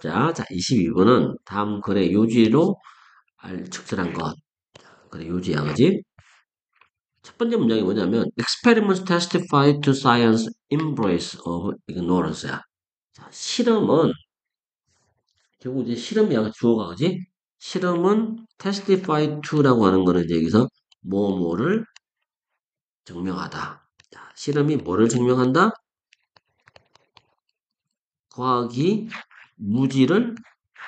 자, 22번은 다음 글의 요지로 측정한 것. 그래, 요지야, 그지? 첫 번째 문장이 뭐냐면, experiments testify to science embrace of ignorance야. 자, 실험은, 결국 이제 실험이야, 주어가, 그지? 실험은 testify to라고 하는 거는 이제 여기서 뭐뭐를 증명하다. 자, 실험이 뭐를 증명한다? 과학이 무지를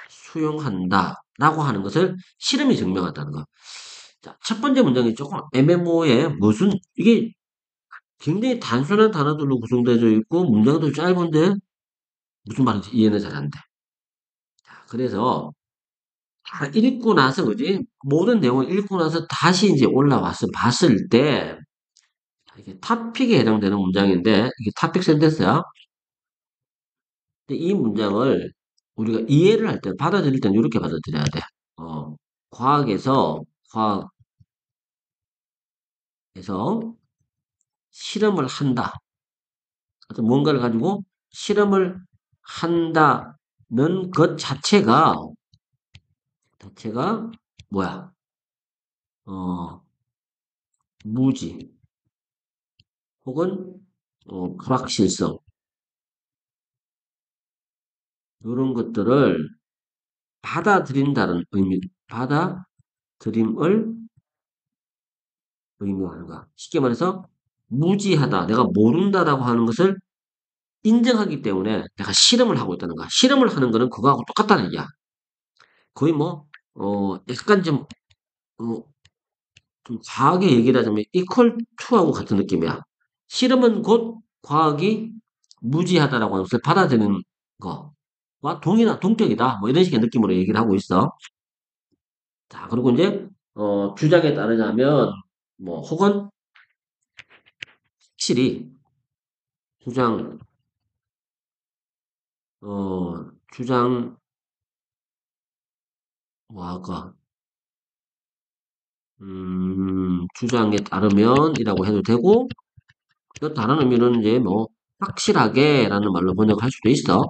수용한다. 라고 하는 것을 실험이 증명한다는 거. 자, 첫 번째 문장이 조금 애매모호해. 이게 굉장히 단순한 단어들로 구성되어 있고, 문장도 짧은데, 무슨 말인지 이해는 잘 안 돼. 자, 그래서, 다 읽고 나서, 그지? 모든 내용을 읽고 나서 다시 이제 올라와서 봤을 때, 이게 토픽에 해당되는 문장인데, 이게 토픽 센텐스야. 근데 이 문장을 우리가 이해를 할 때, 받아들일 때는 이렇게 받아들여야 돼. 어, 과학에서, 과학에서 실험을 한다. 어떤 뭔가를 가지고 실험을 한다는 것 자체가 뭐야? 어, 무지 혹은 불확실성 이런 것들을 받아들인다는 받아들임을 의미하는 거야. 쉽게 말해서 무지하다, 내가 모른다라고 하는 것을 인정하기 때문에 내가 실험을 하고 있다는 거야. 실험을 하는 거는 그거하고 똑같다는 얘기야. 거의 뭐, 약간 어, 좀 과하게 얘기를 하자면 equal to하고 같은 느낌이야. 실험은 곧 과학이 무지하다라고 하는 것을 받아들이는 거와 동격이다. 뭐 이런 식의 느낌으로 얘기를 하고 있어. 자, 그리고 이제, 주장에 따르자면, 뭐, 혹은 확실히 주장, 주장, 뭐 할까, 주장에 따르면이라고 해도 되고, 또 다른 의미는 이제 뭐, 확실하게라는 말로 번역할 수도 있어.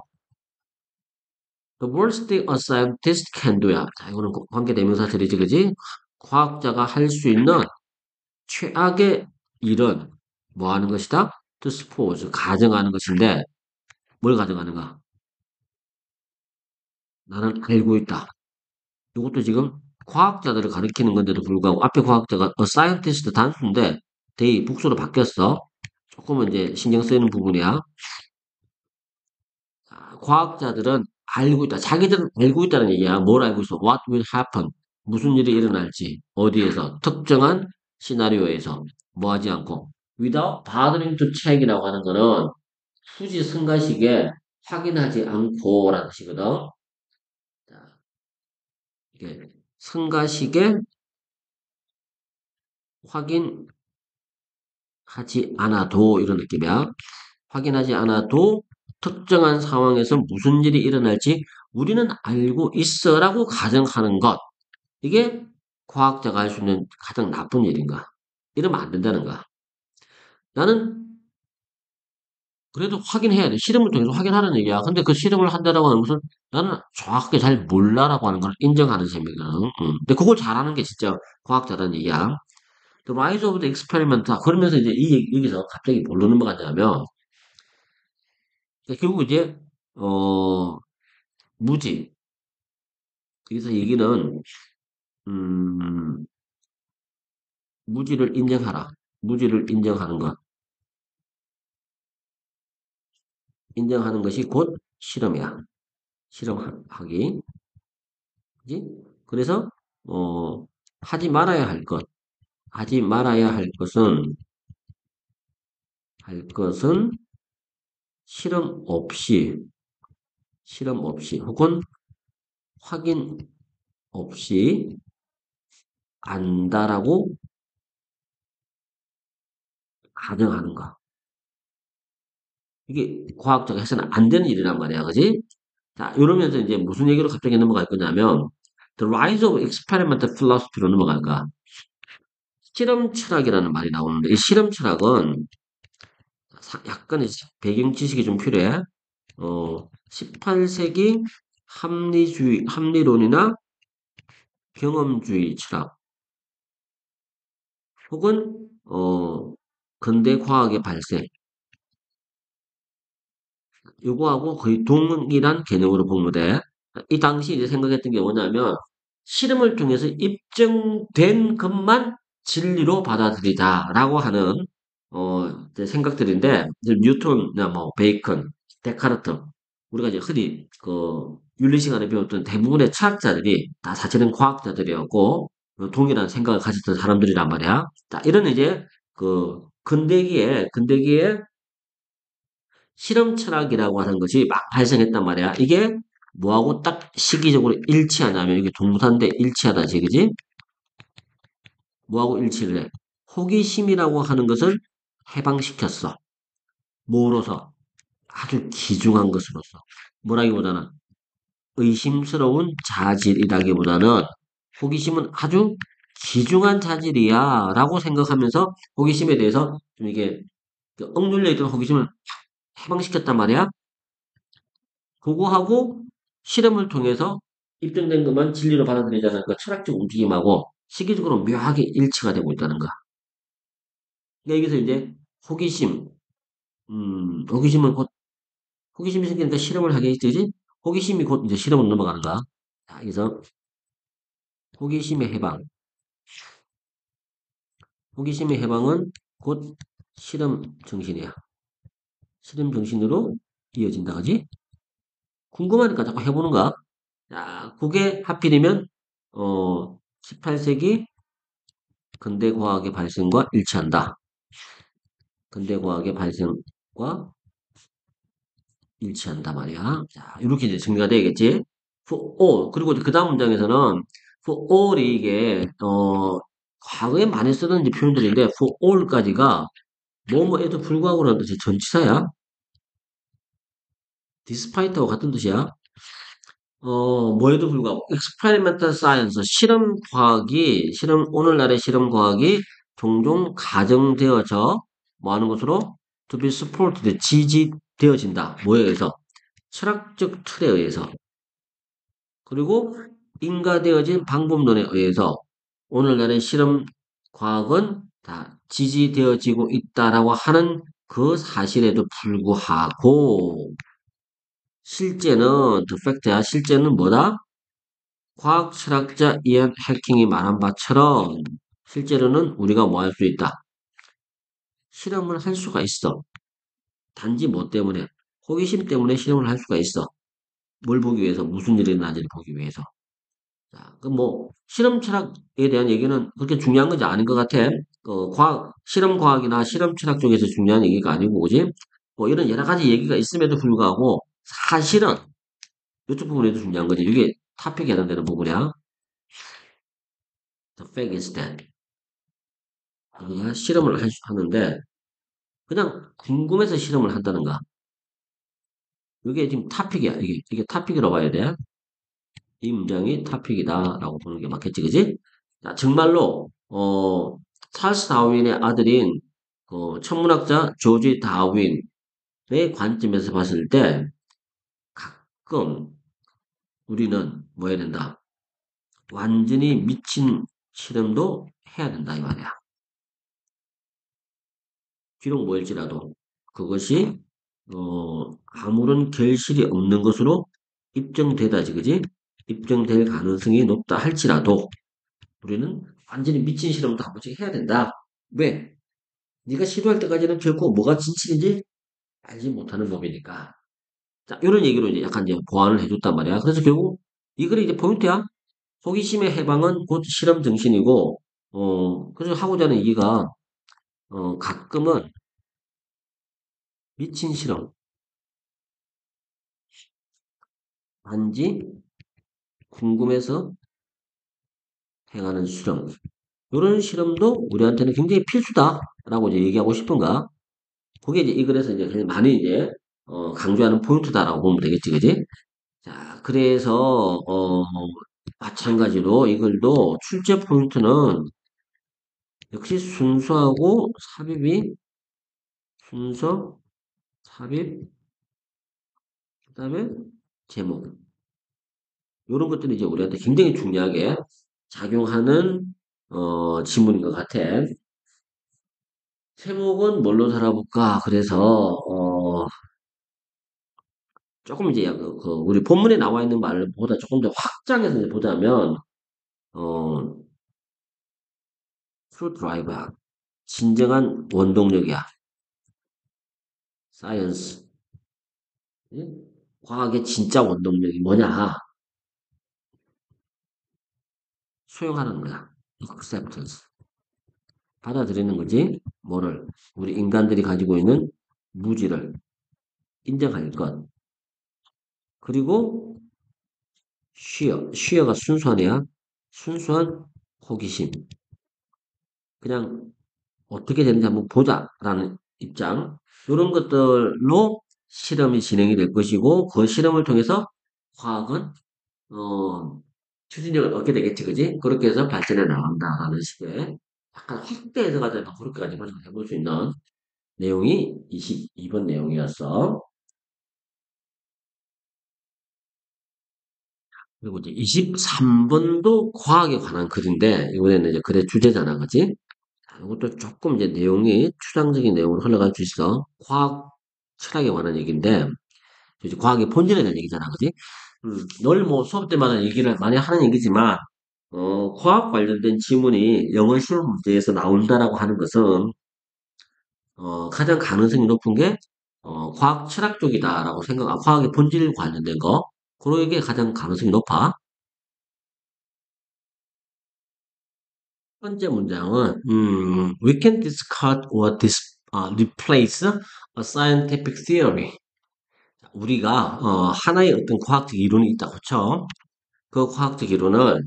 The worst thing a scientist can do야. 자, 이거는 관계대명사들이지, 그지? 과학자가 할 수 있는 최악의 일은 뭐 하는 것이다? To suppose, 가정하는 것인데, 뭘 가정하는가? 나는 알고 있다. 이것도 지금 과학자들을 가리키는 건데도 불구하고 앞에 과학자가 a scientist 단수인데, they 복수로 바뀌었어. 조금은 이제 신경 쓰이는 부분이야. 과학자들은 알고 있다. 자기들은 알고 있다는 얘기야. 뭘 알고 있어? What will happen? 무슨 일이 일어날지. 어디에서? 특정한 시나리오에서. 뭐 하지 않고. Without bothering to check이라고 하는 거는 수지 승가식에 확인하지 않고 라는 뜻이거든. 자, 이게 승가식에 확인하지 않아도 이런 느낌이야. 확인하지 않아도 특정한 상황에서 무슨 일이 일어날지 우리는 알고 있어라고 가정하는 것. 이게 과학자가 할 수 있는 가장 나쁜 일인가? 이러면 안 된다는 거야. 나는 그래도 확인해야 돼. 실험을 통해서 확인하는 얘기야. 근데 그 실험을 한다라고 하는 것은 나는 정확하게 잘 몰라라고 하는 걸 인정하는 셈이거든. 근데 그걸 잘하는 게 진짜 과학자라는 얘기야. The rise of the experiment. 그러면서 이제 여기서 갑자기 뭘로 넘어가냐면, 결국 이제, 어, 무지. 여기서 얘기는, 음, 무지를 인정하라. 무지를 인정하는 것. 인정하는 것이 곧 실험이야. 실험하기. 그지? 그래서, 어, 하지 말아야 할 것. 하지 말아야 할 것은 실험 없이, 혹은 확인 없이 안다라고 가정하는 거. 이게 과학자가 해서는 안 되는 일이란 말이야. 그지? 자, 이러면서 이제 무슨 얘기로 갑자기 넘어갈 거냐면, The rise of experimental philosophy로 넘어갈 거야. 실험 철학이라는 말이 나오는데, 이 실험 철학은 약간의 배경 지식이 좀 필요해. 18세기 합리론이나 경험주의 철학, 혹은, 근대 과학의 발생, 요거하고 거의 동일한 개념으로 보면 돼. 이 당시 이제 생각했던 게 뭐냐면, 실험을 통해서 입증된 것만 진리로 받아들이자라고 하는, 이제 생각들인데, 이제 뉴턴이나 뭐, 베이컨, 데카르트, 우리가 이제 흔히 윤리 시간에 배웠던 대부분의 철학자들이 다 사실은 과학자들이었고, 동일한 생각을 가졌던 사람들이란 말이야. 자, 이런 이제, 근대기에 실험 철학이라고 하는 것이 막 발생했단 말이야. 이게 뭐하고 딱 시기적으로 일치하냐면, 이게 동사인데 일치하다지, 그지? 뭐하고 일치를 해? 호기심이라고 하는 것을 해방시켰어. 뭐로서? 아주 귀중한 것으로서. 뭐라기보다는 의심스러운 자질이라기보다는 호기심은 아주 귀중한 자질이야 라고 생각하면서 호기심에 대해서 좀 이게 억눌려 있던 호기심을 해방시켰단 말이야. 그거하고 실험을 통해서 입증된 것만 진리로 받아들이자는 그 철학적 움직임하고 시기적으로 묘하게 일치가 되고 있다는 거야. 그러니까 여기서 이제 호기심, 호기심은 곧, 호기심이 생기니까 실험을 하게 되지? 호기심이 곧 이제 실험으로 넘어가는 거야. 자, 그래서 호기심의 해방. 호기심의 해방은 곧 실험 정신이야. 실험 정신으로 이어진다, 그지? 궁금하니까 자꾸 해보는 거야. 자, 그게 하필이면, 18세기 근대 과학의 발생과 일치한다. 근대 과학의 발생과 일치한다 말이야. 자, 이렇게 이제 정리가 되겠지. For all. 그리고 그 다음 문장에서는 for all이 이게, 과거에 많이 쓰던 이제 표현들인데, for all까지가 뭐뭐에도 불구하고라는 뜻이 전치사야. despite하고 같은 뜻이야. 뭐에도 불구하고 experimental science, 오늘날의 실험 과학이 종종 가정되어져 뭐 하는 것으로 to be supported, 지지되어진다. 뭐에 의해서? 철학적 틀에 의해서. 그리고 인가되어진 방법론에 의해서 오늘날의 실험 과학은 다 지지되어지고 있다라고 하는 그 사실에도 불구하고 실제는 the fact야. 실제는 뭐다? 과학 철학자 이안 해킹이 말한 바처럼 실제로는 우리가 뭐 할 수 있다? 실험을 할 수가 있어. 단지 뭐 때문에? 호기심 때문에 실험을 할 수가 있어. 뭘 보기 위해서? 무슨 일이 일어나는지를 보기 위해서. 자, 그 뭐, 실험 철학에 대한 얘기는 그렇게 중요한 건지 아닌 것 같아. 실험 과학이나 실험 철학 쪽에서 중요한 얘기가 아니고, 그지? 뭐, 이런 여러 가지 얘기가 있음에도 불구하고, 사실은, 이쪽 부분에도 중요한 거지. 이게 타픽에 해당되는 부분이야. The fact is that. 우리가 실험을 하는데, 그냥 궁금해서 실험을 한다는가. 이게 지금 타픽이야. 이게 타픽이라고 봐야 돼. 이 문장이 타픽이다라고 보는 게 맞겠지, 그지? 자, 정말로, 찰스 다윈의 아들인, 천문학자 조지 다윈의 관점에서 봤을 때, 가끔 우리는 뭐 해야 된다? 완전히 미친 실험도 해야 된다, 이 말이야. 비록 뭐일지라도 그것이 아무런 결실이 없는 것으로 입증되다지, 그지? 입증될 가능성이 높다 할지라도 우리는 완전히 미친 실험도 한 번씩 해야 된다. 왜? 네가 시도할 때까지는 결코 뭐가 진실인지 알지 못하는 법이니까. 자, 이런 얘기로 이제 약간 이제 보완을 해줬단 말이야. 그래서 결국 이 글이 이제 포인트야. 호기심의 해방은 곧 실험 정신이고, 그래서 하고자 하는 얘기가, 가끔은 미친 실험, 단지 궁금해서 행하는 실험. 이런 실험도 우리한테는 굉장히 필수다라고 이제 얘기하고 싶은가? 그게 이제 이 글에서 이제 굉장히 많이 이제 강조하는 포인트다라고 보면 되겠지, 그지? 자, 그래서 마찬가지로 이 글도 출제 포인트는 역시 순서하고 삽입이 순서, 삽입, 그다음에 제목. 이런 것들이 이제 우리한테 굉장히 중요하게 작용하는 지문인 것 같아. 세목은 뭘로 살아볼까? 그래서 조금 이제 우리 본문에 나와 있는 말보다 조금 더 확장해서 이제 보자면 어 트루 드라이버야. 진정한 원동력이야. 사이언스. 과학의 진짜 원동력이 뭐냐? 수용하는 거야. acceptance. 받아들이는 거지. 뭐를? 우리 인간들이 가지고 있는 무지를 인정할 것. 그리고 쉬어가 순수한 애야. 순수한 호기심. 그냥 어떻게 되는지 한번 보자라는 입장. 이런 것들로 실험이 진행이 될 것이고 그 실험을 통해서 과학은 추진력을 얻게 되겠지, 그지? 그렇게 해서 발전해 나간다라는 식의 약간 확대 해석하자면 그렇게까지 해볼 수 있는 내용이 22번 내용이었어. 그리고 이제 23번도 과학에 관한 글인데 이번에는 이제 글의 주제잖아, 그지? 이것도 조금 이제 내용이 추상적인 내용으로 흘러갈 수 있어. 과학 철학에 관한 얘기인데 이제 과학의 본질에 대한 얘기잖아, 그지? 늘 뭐 수업 때마다 얘기를 많이 하는 얘기지만 과학 관련된 지문이 영어 시험 문제에서 나온다라고 하는 것은 가장 가능성이 높은 게 과학 철학 쪽이다라고 과학의 본질 관련된 거 그러게 가장 가능성이 높아. 첫 번째 문장은 we can discard or replace a scientific theory. 우리가 하나의 어떤 과학적 이론이 있다고 쳐. 그 과학적 이론을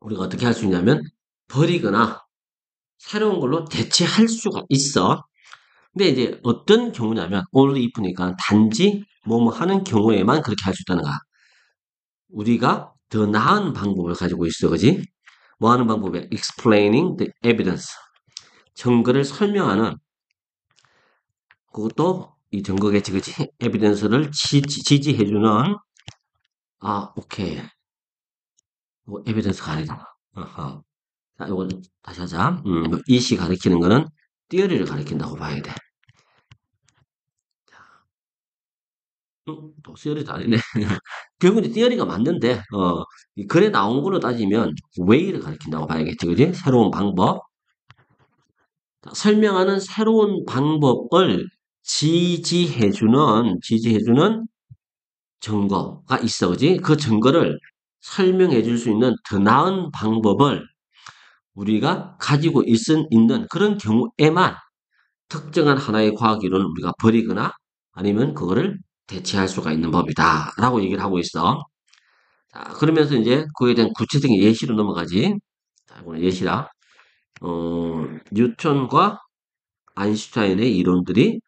우리가 어떻게 할 수 있냐면 버리거나 새로운 걸로 대체할 수가 있어. 근데 이제 어떤 경우냐면 only if니까 단지 뭐뭐 하는 경우에만 그렇게 할 수 있다는 거야. 우리가 더 나은 방법을 가지고 있어, 그지? 뭐 하는 방법이야? explaining the evidence. 증거를 설명하는 그것도 이 증거겠지, 그지? 에비던스를 지지해주는 오케이. 뭐 에비던스가 아니다. 어허. 자, 이거 다시 하자. 이시 가리키는 거는 theory를 가리킨다고 봐야 돼. 또 theory도 아니네. 결국 이제 theory가 맞는데, 이 글에 나온 걸로 따지면 way를 가리킨다고 봐야겠지, 그지? 새로운 방법. 자, 설명하는 새로운 방법을 지지해주는 증거가 있어, 그지? 그 증거를 설명해 줄 수 있는 더 나은 방법을 우리가 가지고 있는 그런 경우에만 특정한 하나의 과학 이론을 우리가 버리거나 아니면 그거를 대체할 수가 있는 법이다. 라고 얘기를 하고 있어. 자, 그러면서 이제 그에 대한 구체적인 예시로 넘어가지. 자, 이거는 예시라. 뉴턴과 아인슈타인의 이론들이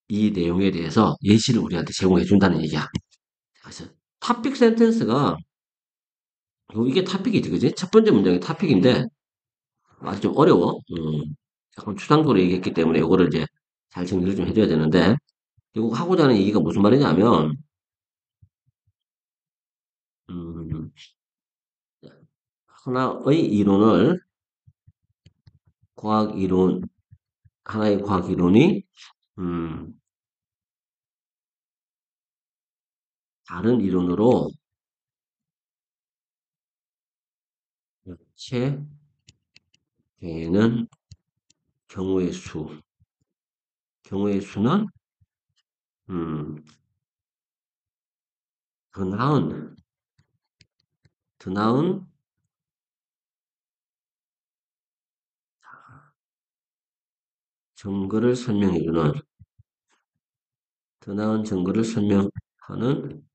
이 내용에 대해서 예시를 우리한테 제공해 준다는 얘기야. 그래서 토픽 센텐스가 이게 토픽이지, 그지? 첫 번째 문장이 토픽인데 아주 좀 어려워. 약간 추상적으로 얘기했기 때문에 이거를 이제 잘 정리를 좀 해줘야 되는데 결국 하고자 하는 얘기가 무슨 말이냐면 음, 하나의 이론을 과학 이론 하나의 과학 이론이 음, 다른 이론으로 대체되는 경우의 경우의 수는 음, 더 나은 더 나은 증거를 설명해주는 더 나은 증거를 설명하는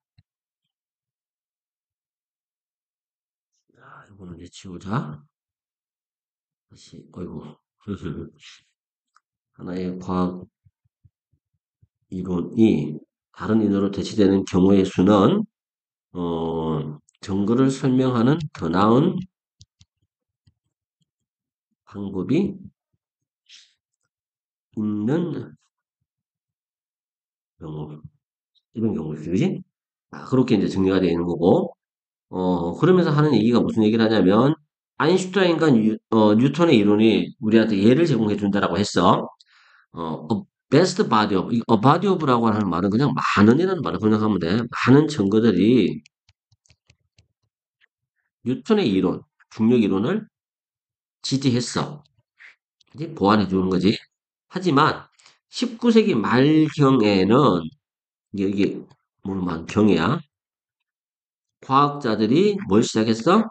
이거는 이제 지우자. 다시, 어이구. 하나의 과학 이론이 다른 이론으로 대체되는 경우의 수는, 증거를 설명하는 더 나은 방법이 있는 경우. 이런 경우지, 그지? 그렇게 이제 정리가 되어 있는 거고. 그러면서 하는 얘기가 무슨 얘기를 하냐면, 아인슈타인과 뉴턴의 이론이 우리한테 예를 제공해 준다라고 했어. a best body of, a body of라고 하는 말은 그냥 많은이라는 말을 번역하면 돼. 많은 증거들이 뉴턴의 이론, 중력 이론을 지지했어. 이제 보완해 주는 거지. 하지만 19세기 말경에는 이게 뭐만 경이야. 과학자들이 뭘 시작했어?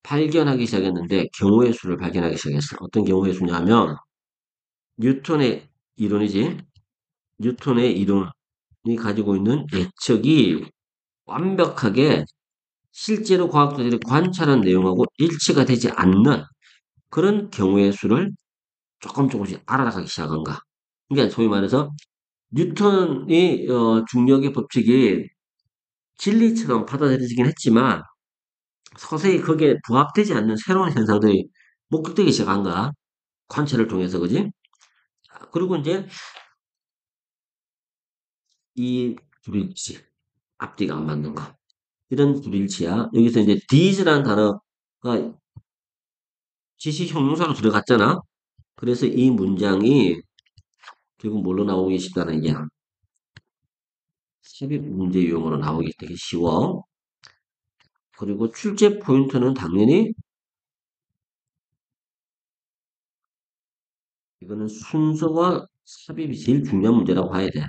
발견하기 시작했는데 경우의 수를 발견하기 시작했어. 어떤 경우의 수냐면 뉴턴의 이론이지. 뉴턴의 이론이 가지고 있는 예측이 완벽하게 실제로 과학자들이 관찰한 내용하고 일치가 되지 않는 그런 경우의 수를 조금씩 알아가기 시작한 거야. 그러니까 소위 말해서 뉴턴이 중력의 법칙이 진리처럼 받아들여지긴 했지만 서서히 거기에 부합되지 않는 새로운 현상들이 목격되기 시작한 거야. 관찰을 통해서 그지? 그리고 이제 이 불일치, 앞뒤가 안 맞는 거. 이런 불일치야. 여기서 이제 these라는 단어가 지시 형용사로 들어갔잖아. 그래서 이 문장이 결국 뭘로 나오기 쉽다는 얘기야. 삽입 문제 유형으로 나오기 되게 쉬워. 그리고 출제 포인트는 당연히 이거는 순서와 삽입이 제일 중요한 문제라고 봐야 돼.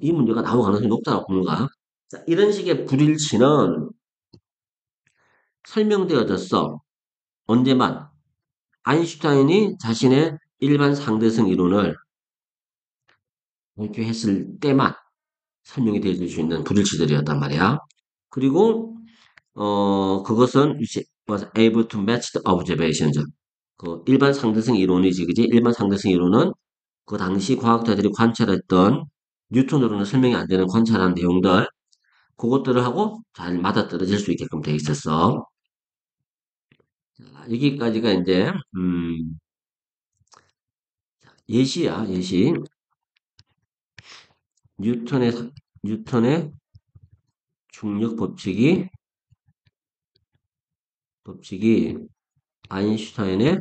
이 문제가 나올 가능성이 높다고 보는 거야. 자, 이런 식의 불일치는 설명되어졌어. 언제만? 아인슈타인이 자신의 일반 상대성 이론을 발표했을 때만 설명이 되어질 수 있는 불일치들이었단 말이야. 그리고 그것은 was able to match the observations. 그 일반 상대성 이론이지, 그지? 일반 상대성 이론은 그 당시 과학자들이 관찰했던 뉴턴으로는 설명이 안 되는 관찰한 내용들, 그것들을 하고 잘 맞아떨어질 수 있게끔 돼 있었어. 자, 여기까지가 이제 예시야, 예시. 뉴턴의 뉴턴의 중력 법칙이 아인슈타인의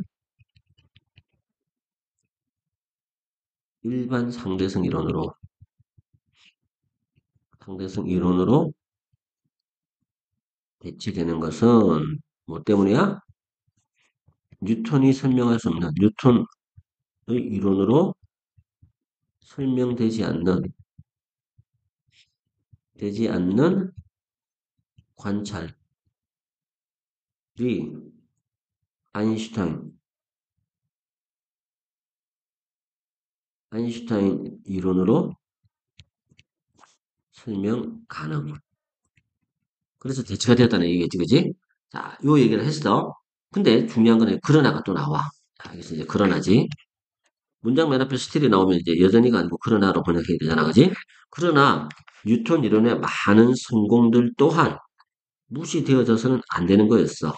일반 상대성 이론으로 대치되는 것은 뭐 때문이야? 뉴턴이 설명할 수 없는 뉴턴의 이론으로 설명되지 않는 관찰이 아인슈타인 이론으로 설명 가능. 그래서 대치가 되었다는 얘기겠지, 그지? 자, 요 얘기를 했어. 근데 중요한 거는 그러나가 또 나와. 자, 여기서 이제 그러나지. 문장 맨 앞에 스틸이 나오면 이제 여전히가 아니고 그러나로 번역해야 되잖아, 그지? 그러나 뉴턴 이론의 많은 성공들 또한 무시되어져서는 안 되는 거였어.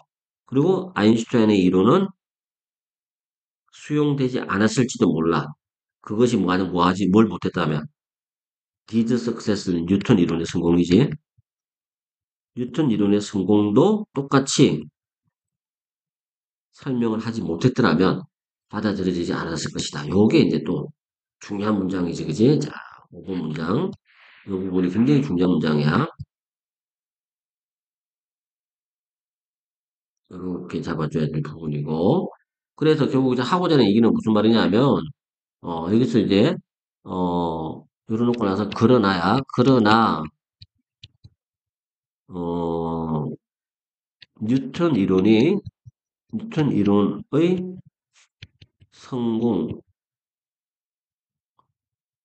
그리고 아인슈타인의 이론은 수용되지 않았을지도 몰라. 그것이 뭐하지, 뭘 못했다면. did success는 뉴턴 이론의 성공이지. 뉴턴 이론의 성공도 똑같이 설명을 하지 못했더라면 받아들여지지 않았을 것이다. 요게 이제 또 중요한 문장이지, 그지? 자, 5번 문장. 이 부분이 굉장히 중요한 문장이야. 이렇게 잡아줘야 될 부분이고. 그래서 결국 이제 하고자 하는 얘기는 무슨 말이냐면, 여기서 이제, 열어놓고 나서, 어, 뉴턴 이론이, 뉴턴 이론의 성공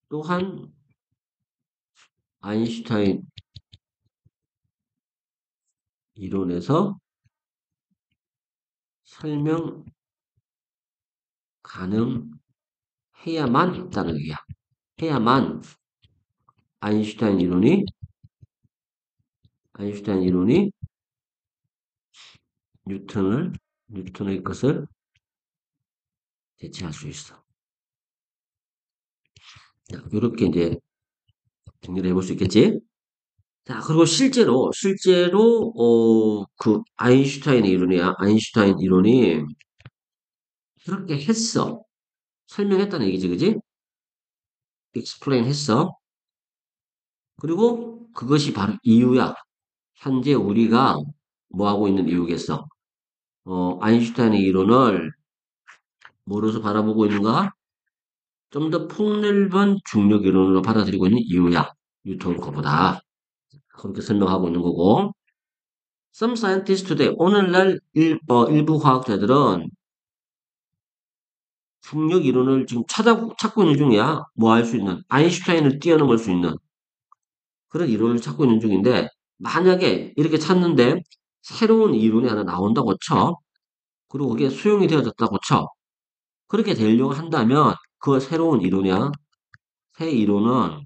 또한 아인슈타인 이론에서 설명 가능해야만 있다는 얘기야. 해야만 아인슈타인 이론이 뉴턴의 것을 대체할 수 있어. 자, 이렇게 이제 정리를 해볼 수 있겠지? 자, 그리고 실제로, 그, 아인슈타인 이론이 그렇게 했어. 설명했다는 얘기지, 그지? explain 했어. 그리고 그것이 바로 이유야. 현재 우리가 뭐 하고 있는 이유겠어? 아인슈타인의 이론을 뭐로서 바라보고 있는가? 좀 더 폭넓은 중력 이론으로 받아들이고 있는 이유야. 뉴턴 거보다. 그렇게 설명하고 있는 거고. Some scientists today, 오늘날 일부 과학자들은 중력 이론을 지금 찾고 있는 중이야. 뭐 할 수 있는, 아인슈타인을 뛰어넘을 수 있는 그런 이론을 찾고 있는 중인데, 만약에 이렇게 찾는데 새로운 이론이 하나 나온다고 쳐. 그리고 그게 수용이 되어졌다고 쳐. 그렇게 되려고 한다면 그 새로운 이론이야. 새 이론은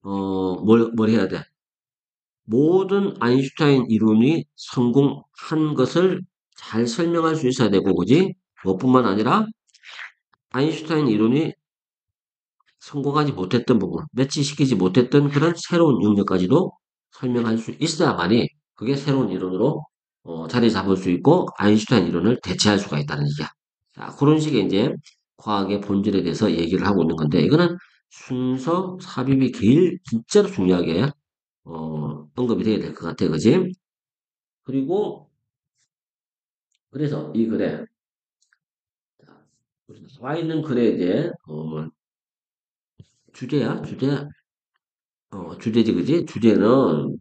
뭘 해야 돼? 모든 아인슈타인 이론이 성공한 것을 잘 설명할 수 있어야 되고, 그지? 그것뿐만 아니라 아인슈타인 이론이 성공하지 못했던 부분, 매치시키지 못했던 그런 새로운 영역까지도 설명할 수 있어야만이 그게 새로운 이론으로 자리 잡을 수 있고 아인슈타인 이론을 대체할 수가 있다는 얘기야. 자, 그런 식의 이제 과학의 본질에 대해서 얘기를 하고 있는 건데 이거는 순서 삽입이 제일 진짜로 중요하게 언급이 돼야 될 것 같아, 그지? 그리고 그래서 이 글에 와 있는 글에 이제 주제지, 그지? 주제는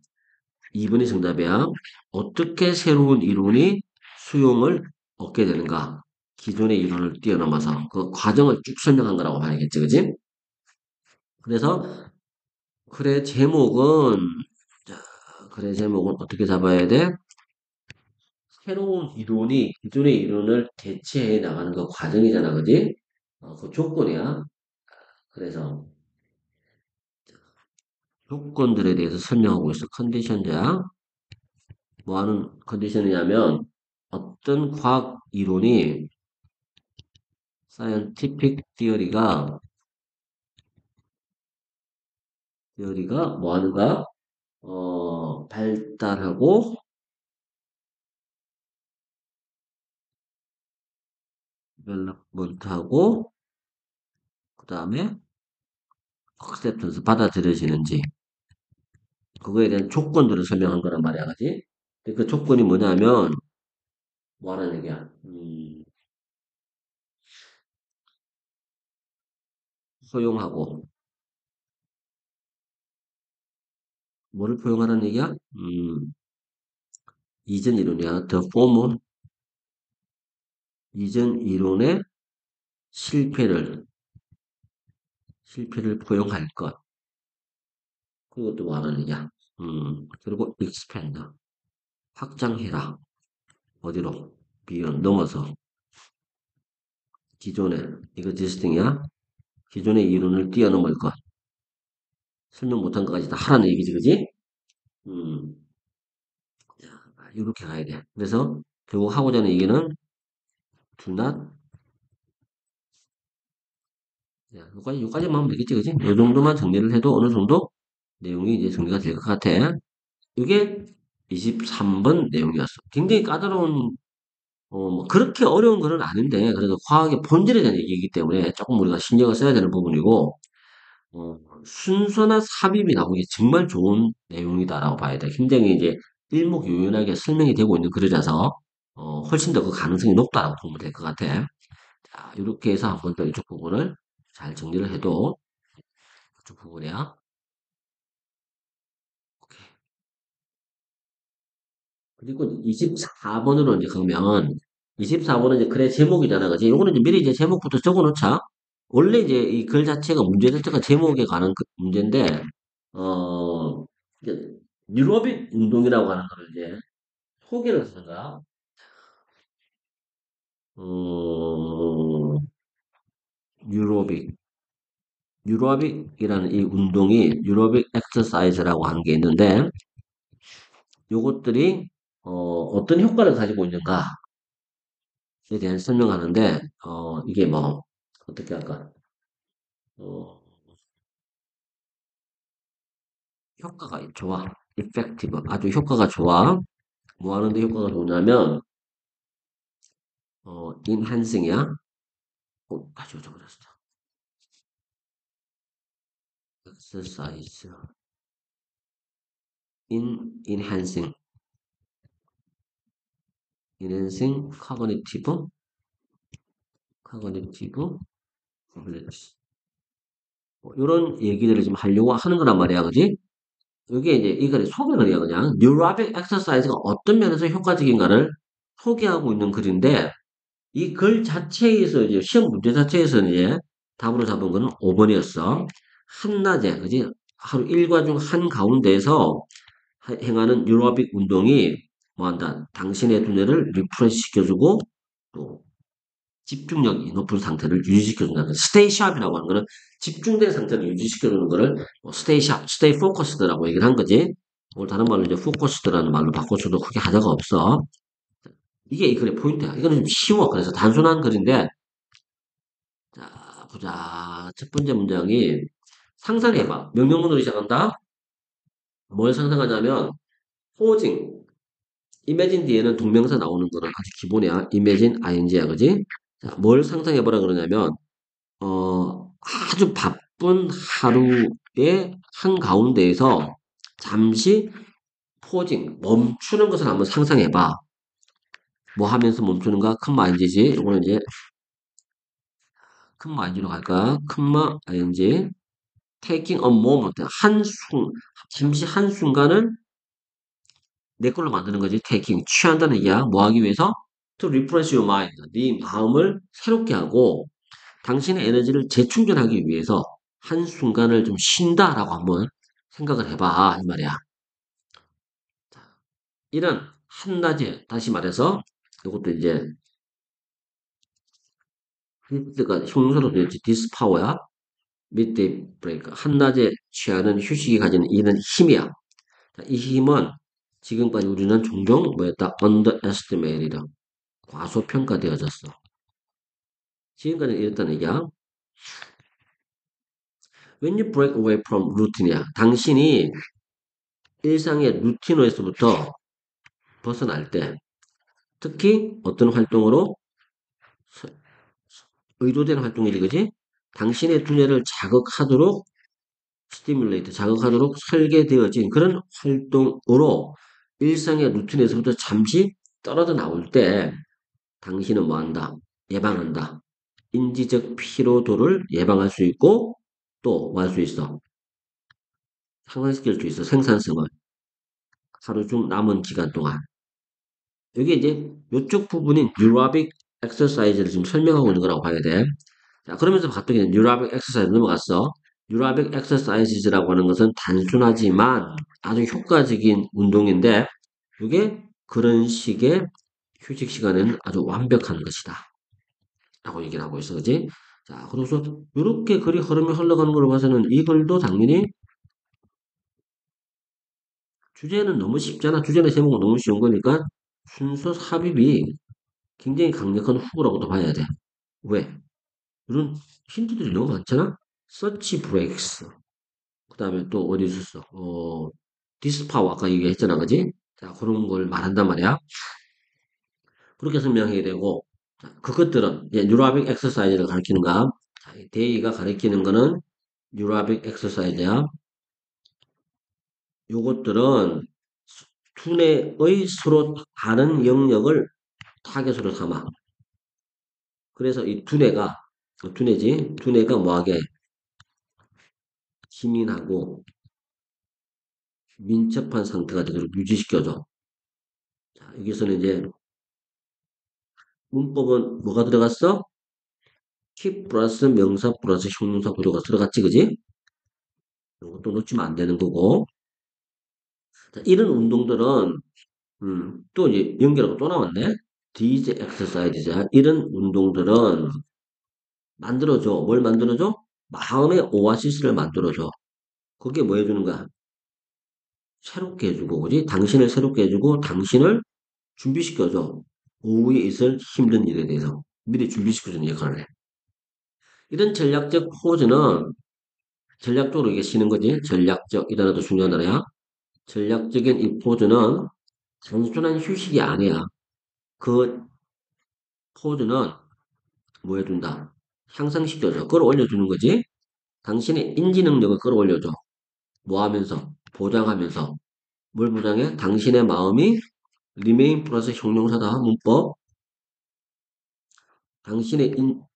2번이 정답이야. 어떻게 새로운 이론이 수용을 얻게 되는가? 기존의 이론을 뛰어넘어서 그 과정을 쭉 설명한 거라고 봐야겠지, 그지? 그래서 글의 제목은 자, 글의 제목은 어떻게 잡아야 돼? 새로운 이론이 기존의 이론을 대체해 나가는 그 과정이잖아, 그지? 그 조건이야. 그래서 조건들에 대해서 설명하고 있어. 컨디션자. 뭐 하는 컨디션이냐면 어떤 과학 이론이 scientific theory가 뭐 하는가? 발달하고 development하고 그 다음에 acceptance 받아들여지는지 그거에 대한 조건들을 설명한 거란 말이야, 그지? 근데 그 조건이 뭐냐면 뭐 하는 얘기야? 소용하고 뭐를 포용하는 얘기야? 이전 이론이야. The former 이전 이론의 실패를 포용할 것. 그것도 뭐 하는 얘기야? 그리고 expand 확장해라. 어디로? beyond 넘어서 기존의 이거 디스팅이야. 기존의 이론을 뛰어넘을 것. 설명 못한 것까지 다 하라는 얘기지, 그지? 음, 이렇게 가야 돼. 그래서 결국 하고자 하는 얘기는 do not 야, 여기까지만 하면 되겠지, 그지? 이 정도만 정리를 해도 어느 정도 내용이 이제 정리가 될 것 같아. 이게 23번 내용이었어. 굉장히 까다로운, 뭐 그렇게 어려운 거는 아닌데, 그래도 과학의 본질에 대한 얘기이기 때문에 조금 우리가 신경을 써야 되는 부분이고, 순서나 삽입이 나오기 정말 좋은 내용이다라고 봐야 돼. 굉장히 이제 일목요연하게 설명이 되고 있는 글이라서, 훨씬 더 그 가능성이 높다라고 보면 될 것 같아. 자, 이렇게 해서 한번 더 이쪽 부분을 잘 정리를 해도, 이쪽 부분이야. 오케이. 그리고 24번으로 이제 가면, 24번은 이제 글의 제목이잖아, 그지? 요거는 이제 미리 이제 제목부터 적어 놓자. 원래 이제 이 글 자체가, 문제 자체가 제목에 관한 문제인데, 이제 유로빅 운동이라고 하는 거를 이제 소개를 하는 거야. 어, 유로빅. 유로빅이라는 이 운동이 유로빅 엑서사이즈라고 하는 게 있는데, 요것들이, 어떤 효과를 가지고 있는가에 대한 설명하는데, 이게 뭐, 어떻게 할까? 어, 효과가 좋아. effective. 아주 효과가 좋아. 뭐 하는데 효과가 좋냐면, enhancing이야. 다시 잊어버렸어. exercise. enhancing. enhancing cognitive abilities. 이런 얘기들을 지금 하려고 하는 거란 말이야, 그지? 이게 이제 이거를 소개글이야, 그냥. 뉴라빅 엑서사이즈가 어떤 면에서 효과적인가를 소개하고 있는 글인데, 이 글 자체에서 이제 시험 문제 자체에서는 이제 답으로 잡은 거는 5번이었어. 한낮에, 그지? 하루 일과 중 한가운데에서 행하는 뉴라빅 운동이 뭐한다? 당신의 두뇌를 리프레시 시켜주고, 또 집중력이 높은 상태를 유지시켜준다는 스테이 샵이라고 하는 거는 집중된 상태를 유지시켜주는 거를 스테이 샵, 스테이 포커스드라고 얘기를 한 거지. 오늘 다른 말로 이제 포커스드라는 말로 바꿔줘도 크게 하자가 없어. 이게 이 글의 포인트야. 이거는 좀 쉬워. 그래서 단순한 글인데, 자, 보자. 첫 번째 문장이 상상해봐. 명령문으로 시작한다. 뭘 상상하냐면, 포징. imagine 뒤에는 동명사 나오는 거는 아주 기본이야. imagine, ing야, 그지? 자, 뭘 상상해보라 그러냐면, 아주 바쁜 하루의 한가운데에서 잠시 포징, 멈추는 것을 한번 상상해봐. 뭐 하면서 멈추는가? 컴마 ing지. 이거는 이제 컴마 ing로 갈까? 컴마 ing. taking a moment. 잠시 한순간을 내 걸로 만드는 거지. taking. 취한다는 얘기야. 뭐 하기 위해서? to refresh your mind. 네 마음을 새롭게 하고 당신의 에너지를 재충전하기 위해서 한순간을 좀 쉰다라고 한번 생각을 해봐. 이 말이야. 이런 한낮에, 다시 말해서, 이것도 이제, 그러니까 형용사로 되었지. this power야. midday break. 한낮에 취하는 휴식이 가지는 이는 힘이야. 자, 이 힘은 지금까지 우리는 종종 뭐였다? underestimated. 과소평가되어졌어. 지금까지는 이랬다는 얘기야. When you break away from routine이야. 당신이 일상의 루틴에서부터 벗어날 때, 특히 어떤 활동으로 의도된 활동이지, 그지? 당신의 두뇌를 자극하도록 스티뮬레이트, 자극하도록 설계되어진 그런 활동으로 일상의 루틴에서부터 잠시 떨어져 나올 때 당신은 뭐한다? 예방한다. 인지적 피로도를 예방할 수 있고 또 뭐 할 수 있어? 상승시킬 수 있어. 생산성을. 하루 중 남은 기간 동안. 여기 이제 이쪽 부분인 뉴라빅 엑서사이즈를 지금 설명하고 있는 거라고 봐야 돼. 자, 그러면서 봤더니 뉴라빅 엑서사이즈 넘어갔어. 뉴라빅 엑서사이즈라고 하는 것은 단순하지만 아주 효과적인 운동인데 이게 그런 식의 휴식 시간에는 아주 완벽한 것이다. 라고 얘기를 하고 있어. 그지? 자, 그래서 이렇게 글이 흐름이 흘러가는 걸 봐서는 이 글도 당연히 주제는 너무 쉽잖아. 주제의 제목은 너무 쉬운 거니까 순서 삽입이 굉장히 강력한 후보라고도 봐야 돼. 왜? 이런 힌트들이 너무 많잖아? 서치 브레이크스. 그 다음에 또 어디 있었어? 디스파워 아까 얘기했잖아, 그지? 자, 그런 걸 말한단 말이야. 그렇게 설명해야 되고, 자, 그것들은 뉴라빅 엑서사이즈를 가리키는가? 자, 이 데이가 가리키는 거는 뉴라빅 엑서사이즈야. 요것들은 두뇌의 서로 다른 영역을 타겟으로 삼아. 그래서 이 두뇌가 뭐하게 기민하고 민첩한 상태가 되도록 유지시켜줘. 자, 여기서는 이제 문법은 뭐가 들어갔어? keep 플러스 명사 플러스 형용사 구조가 들어갔지, 그지? 이것도 놓치면 안 되는 거고. 자, 이런 운동들은, 또 이제 연결하고 또 나왔네? these exercises. 이런 운동들은 만들어줘. 뭘 만들어줘? 마음의 오아시스를 만들어줘. 그게 뭐 해주는 거야? 새롭게 해주고, 그지? 당신을 새롭게 해주고, 당신을 준비시켜줘. 오후에 있을 힘든 일에 대해서 미리 준비시켜주는 역할을 해. 이런 전략적 포즈는 전략적으로 이게 쓰는 거지. 전략적. 이 단어도 중요한 단어야. 전략적인 이 포즈는 단순한 휴식이 아니야. 그 포즈는 뭐 해준다? 향상시켜줘. 끌어올려주는 거지. 당신의 인지 능력을 끌어올려줘. 뭐 하면서? 보장하면서. 뭘 보장해? 당신의 마음이 remain 플러스 형용사다. 문법. 당신의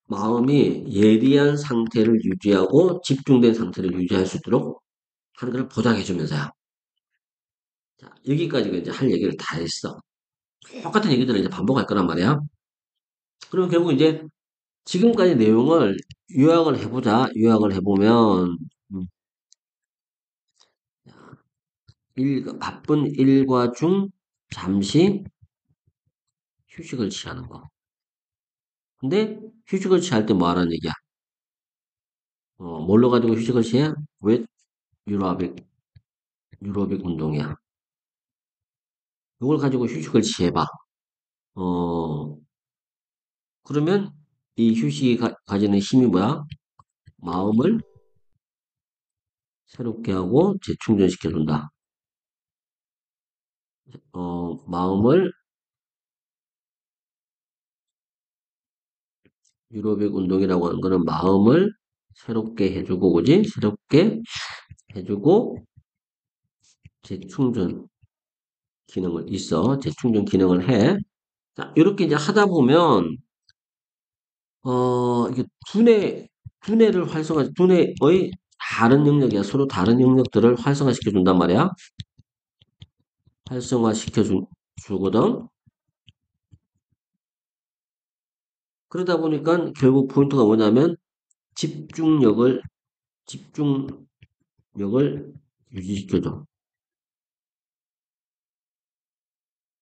마음이 예리한 상태를 유지하고 집중된 상태를 유지할 수 있도록 하는 걸 보장해주면서야. 자, 여기까지가 이제 할 얘기를 다 했어. 똑같은 얘기들을 이제 반복할 거란 말이야. 그럼 결국 이제 지금까지 내용을 요약을 해보자. 요약을 해보면, 바쁜 일과 중 잠시 휴식을 취하는 거. 근데 휴식을 취할 때 뭐 하라는 얘기야? 뭘로 가지고 휴식을 취해? 왜 유로빅, 유로빅 운동이야. 이걸 가지고 휴식을 취해봐. 어, 그러면 이 휴식이 가지는 힘이 뭐야? 마음을 새롭게 하고 재충전시켜준다. 마음을 유로빅 운동이라고 하는 거는 마음을 새롭게 해주고, 그지? 새롭게 해주고 재충전 기능을 있어. 재충전 기능을 해. 자, 이렇게 이제 하다 보면, 이게 두뇌를 두뇌의 다른 영역이야. 서로 다른 영역들을 활성화시켜 준단 말이야. 주거든. 그러다 보니까 결국 포인트가 뭐냐면, 집중력을, 집중력을 유지시켜줘.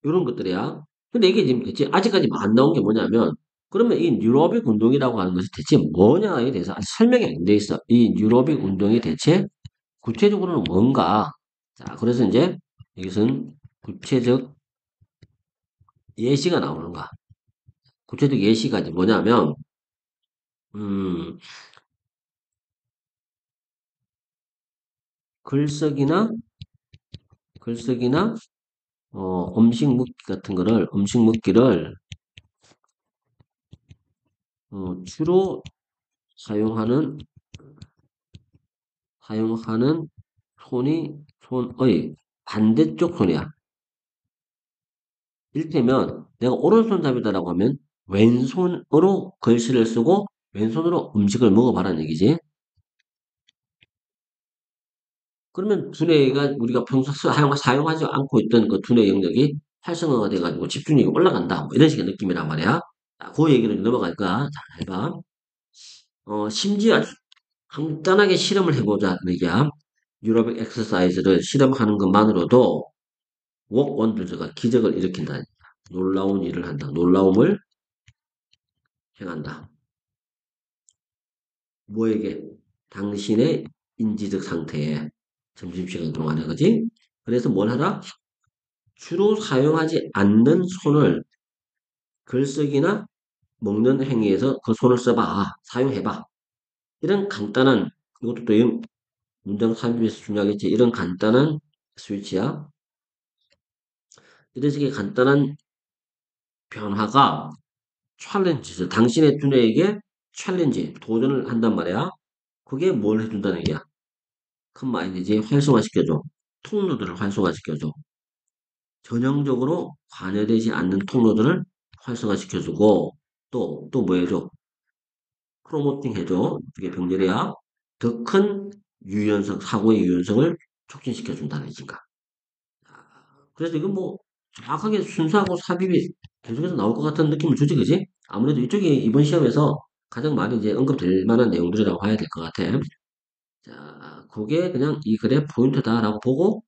이런 것들이야. 근데 이게 지금 대체 아직까지 안 나온 게 뭐냐면, 그러면 이 뉴로빅 운동이라고 하는 것이 대체 뭐냐에 대해서 아직 설명이 안 돼 있어. 이 뉴로빅 운동이 대체 구체적으로는 뭔가? 자, 그래서 이제 이것은 구체적 예시가 나오는 거야. 구체적 예시가 이제 뭐냐면, 음, 글쓰기나, 글쓰기나, 음식 먹기 같은 거를, 음식 먹기를, 주로 사용하는, 사용하는 손의 반대쪽 손이야. 이를테면, 내가 오른손잡이다라고 하면, 왼손으로 글씨를 쓰고, 왼손으로 음식을 먹어봐라는 얘기지. 그러면 두뇌가 우리가 평소 사용하지 않고 있던 그 두뇌 영역이 활성화가 돼가지고 집중력이 올라간다. 뭐 이런 식의 느낌이란 말이야. 자, 그 얘기를 넘어갈 거야. 자, 해봐. 심지어 아주 간단하게 실험을 해보자는 얘기야. 유로빅 엑서사이즈를 실험하는 것만으로도 웍 원더즈가 기적을 일으킨다. 놀라운 일을 한다. 놀라움을 행한다. 뭐에게? 당신의 인지적 상태에 점심시간 동안에, 그지? 그래서 뭘 하라? 주로 사용하지 않는 손을 글쓰기나 먹는 행위에서 그 손을 써봐. 사용해봐. 이런 간단한, 이것도 또 문장 삽입에서 중요하겠지. 이런 간단한 스위치야. 이런 식의 간단한 변화가 챌린지죠. 당신의 두뇌에게 챌린지, 도전을 한단 말이야. 그게 뭘 해준다는 얘기야? 큰 마인드지 활성화시켜줘. 통로들을 활성화시켜줘. 전형적으로 관여되지 않는 통로들을 활성화시켜주고, 또 뭐 해줘? 프로모팅 해줘. 이게 병렬이야. 더 큰 유연성, 사고의 유연성을 촉진시켜준다는 얘기인가. 그래서 이건 뭐, 정확하게 순수하고 삽입이 계속해서 나올 것 같은 느낌을 주지, 그지? 아무래도 이쪽이 이번 시험에서 가장 많이 이제 언급될 만한 내용들이라고 해야 될 것 같아. 자, 그게 그냥 이 글의 포인트다라고 보고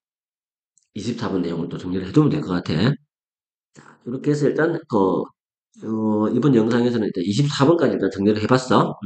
24번 내용을 또 정리를 해두면 될 것 같아. 자, 이렇게 해서 일단, 이번 영상에서는 일단 24번까지 일단 정리를 해봤어.